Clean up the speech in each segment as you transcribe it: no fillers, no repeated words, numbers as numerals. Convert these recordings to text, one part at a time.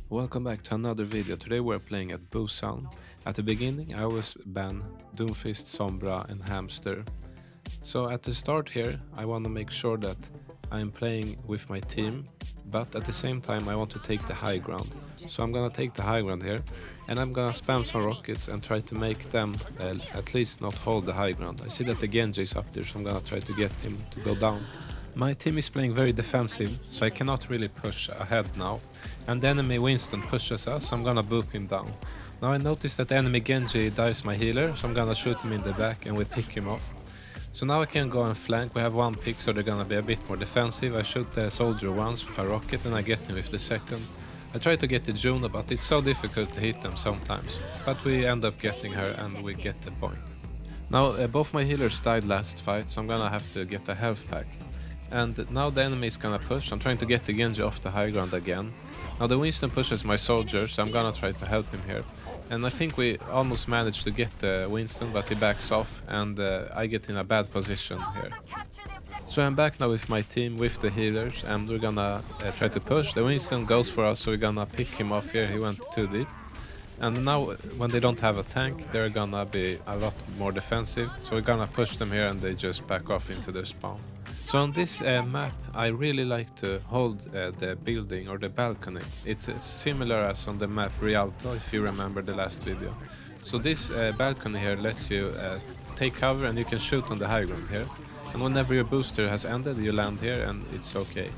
Welcome back to another video. Today we're playing at Busan. At the beginning I was ban Doomfist, Sombra and Hamster. So at the start here I want to make sure that I'm playing with my team, but at the same time I want to take the high ground. So I'm gonna take the high ground here and I'm gonna spam some rockets and try to make them at least not hold the high ground. I see that the Genji is up there, so I'm gonna try to get him to go down. My team is playing very defensive, so I cannot really push ahead now. And the enemy Winston pushes us, so I'm gonna boop him down. Now I notice that the enemy Genji dives my healer, so I'm gonna shoot him in the back and we pick him off. So now I can go and flank. We have one pick, so they're gonna be a bit more defensive. I shoot the soldier once with a rocket and I get him with the second. I try to get the Juno, but it's so difficult to hit them sometimes. But we end up getting her and we get the point. Now both my healers died last fight, so I'm gonna have to get a health pack. And now the enemy is gonna push. I'm trying to get the Genji off the high ground again. Now the Winston pushes my soldier, so I'm gonna try to help him here. And I think we almost managed to get the Winston, but he backs off and I get in a bad position here. So I'm back now with my team, with the healers, and we're gonna try to push. The Winston goes for us, so we're gonna pick him off here. He went too deep. And now when they don't have a tank, they're gonna be a lot more defensive. So we're gonna push them here and they just back off into the spawn. So on this map, I really like to hold the building or the balcony. It's similar as on the map Rialto, if you remember the last video. So this balcony here lets you take cover and you can shoot on the high ground here. And whenever your booster has ended, you land here and it's okay.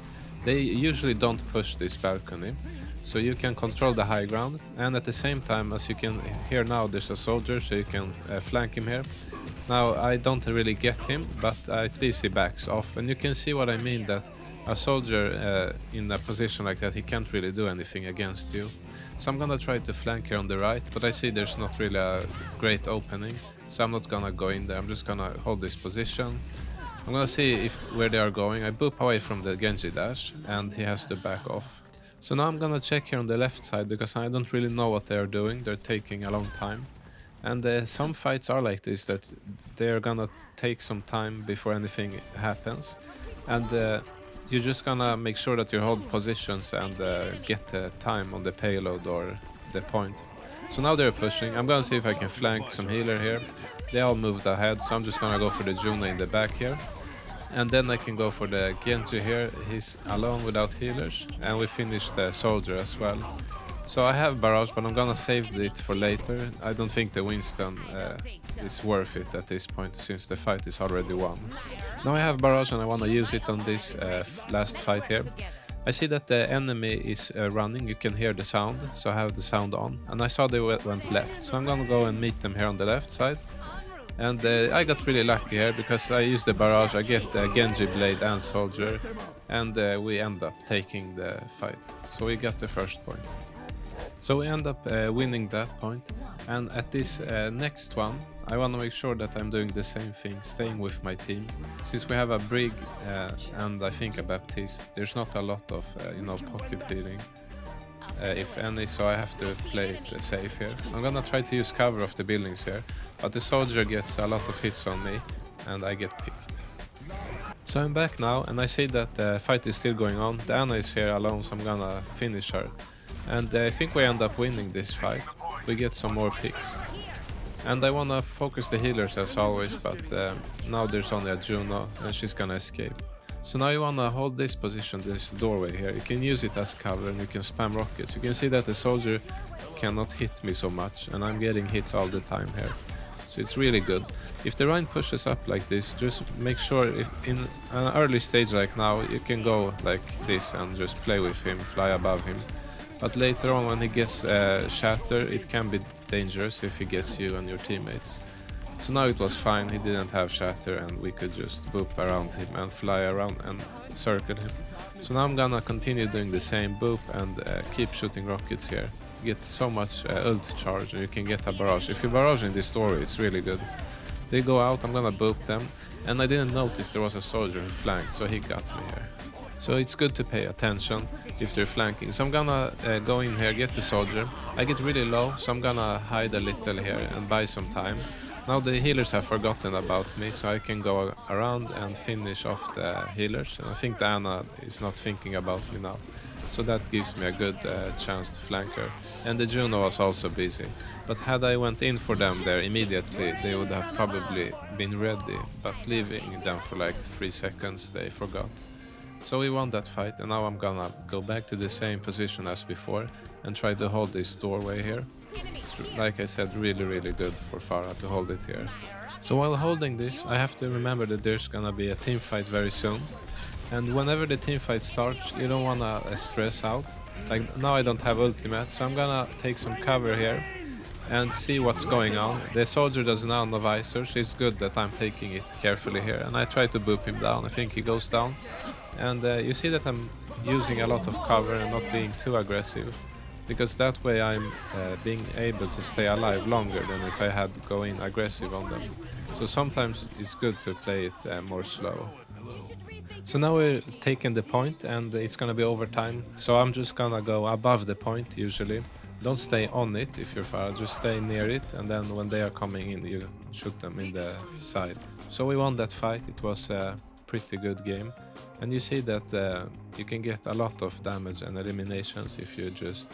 They usually don't push this balcony, so you can control the high ground. And at the same time, as you can hear now, there's a soldier, so you can flank him here. Now I don't really get him, but at least he backs off. And you can see what I mean, that a soldier in a position like that, he can't really do anything against you. So I'm gonna try to flank here on the right, but I see there's not really a great opening, so I'm not gonna go in there. I'm just gonna hold this position. I'm gonna see where they are going. I boop away from the Genji dash and he has to back off. So now I'm gonna check here on the left side, because I don't really know what they are doing. They're taking a long time. And some fights are like this, that they're gonna take some time before anything happens. And you're just gonna make sure that you hold positions and get the time on the payload or the point. So now they're pushing. I'm gonna see if I can flank some healer here. They all moved ahead, so I'm just gonna go for the Juno in the back here. And then I can go for the Genji here. He's alone without healers. And we finish the soldier as well. So I have barrage, but I'm gonna save it for later. I don't think the Winston is worth it at this point, since the fight is already won. Now I have barrage and I wanna use it on this last fight here. I see that the enemy is running. You can hear the sound, so I have the sound on. And I saw they went left, so I'm gonna go and meet them here on the left side. And I got really lucky here, because I used the barrage, I get the Genji blade and soldier, and we end up taking the fight. So we got the first point. So we end up winning that point, and at this next one I want to make sure that I'm doing the same thing, staying with my team. Since we have a Brig and I think a Baptiste, there's not a lot of pocket healing, if any, so I have to play it safe here. I'm gonna try to use cover of the buildings here, but the soldier gets a lot of hits on me and I get picked. So I'm back now and I see that the fight is still going on. The Ana is here alone, so I'm gonna finish her. And I think we end up winning this fight. We get some more picks. And I wanna focus the healers as always, but now there's only a Juno and she's gonna escape. So now you wanna hold this position, this doorway here. You can use it as cover and you can spam rockets. You can see that the soldier cannot hit me so much, and I'm getting hits all the time here. So it's really good. If the Rhine pushes up like this, just make sure, if in an early stage like now, you can go like this and just play with him, fly above him. But later on, when he gets shatter, it can be dangerous if he gets you and your teammates. So now it was fine, he didn't have shatter and we could just boop around him and fly around and circle him. So now I'm gonna continue doing the same boop and keep shooting rockets here. You get so much ult charge and you can get a barrage. If you barrage in this story, it's really good. They go out, I'm gonna boop them. And I didn't notice there was a soldier who flanked, so he got me here. So it's good to pay attention if they're flanking. So I'm gonna go in here, get the soldier. I get really low, so I'm gonna hide a little here and buy some time. Now the healers have forgotten about me, so I can go around and finish off the healers. And I think the Ana is not thinking about me now. so that gives me a good chance to flank her. And the Juno was also busy, but had I went in for them there immediately, they would have probably been ready, but leaving them for like 3 seconds they forgot. So we won that fight, and now I'm gonna go back to the same position as before and try to hold this doorway here. It's, like I said, really good for Pharah to hold it here. So while holding this, I have to remember that there's gonna be a team fight very soon. And whenever the team fight starts, you don't wanna stress out. Like now I don't have ultimate, so I'm gonna take some cover here and see what's going on. The soldier doesn't have no visor, so it's good that I'm taking it carefully here. And I try to boop him down. I think he goes down. And you see that I'm using a lot of cover and not being too aggressive, because that way I'm being able to stay alive longer than if I had to go in aggressive on them. So sometimes it's good to play it more slow. So now we're taking the point and it's gonna be overtime. So I'm just gonna go above the point usually. Don't stay on it if you're far, just stay near it, and then when they are coming in you shoot them in the side. So we won that fight. It was a pretty good game. And you see that you can get a lot of damage and eliminations if you just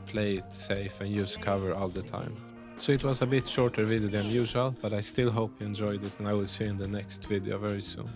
play it safe and use cover all the time. So it was a bit shorter video than usual, but I still hope you enjoyed it, and I will see you in the next video very soon.